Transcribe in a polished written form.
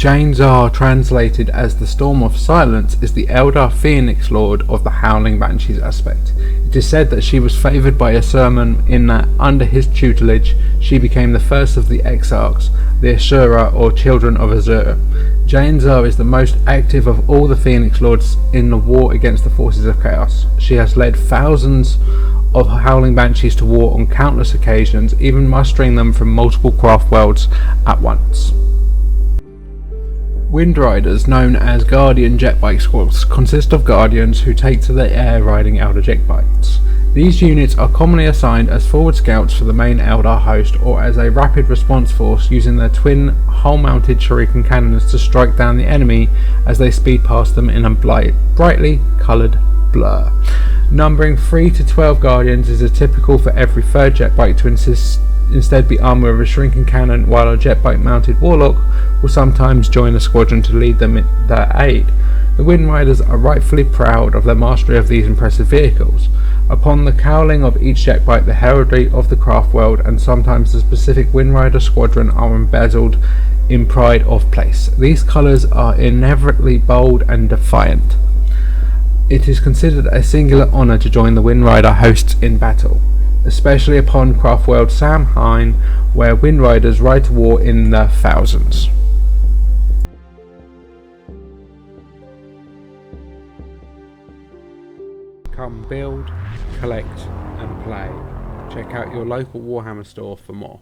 Jain, translated as the Storm of Silence, is the elder Phoenix Lord of the Howling Banshees aspect. It is said that she was favoured by a sermon in that, under his tutelage, she became the first of the Exarchs, the Asura or Children of Azur. Jain is the most active of all the Phoenix Lords in the war against the forces of chaos. She has led thousands of Howling Banshees to war on countless occasions, even mustering them from multiple craft worlds at once. Wind Riders, known as Guardian Jetbike Squads, consist of Guardians who take to the air riding Eldar jetbikes. These units are commonly assigned as forward scouts for the main Eldar host, or as a rapid response force using their twin hull-mounted shuriken cannons to strike down the enemy as they speed past them in a brightly coloured blur. Numbering 3 to 12 Guardians is typical for every third jetbike to instead be armed with a shrinking cannon, while a jetbike mounted warlock will sometimes join the squadron to lead them in their aid. The Wind Riders are rightfully proud of their mastery of these impressive vehicles. Upon the cowling of each jetbike, the heraldry of the craft world and sometimes the specific Wind Rider squadron are embezzled in pride of place. These colours are inevitably bold and defiant. It is considered a singular honour to join the Wind Rider hosts in battle, especially upon craft world Samhain, where Wind Riders ride to war in the thousands. Come build, collect and play. Check out your local Warhammer store for more.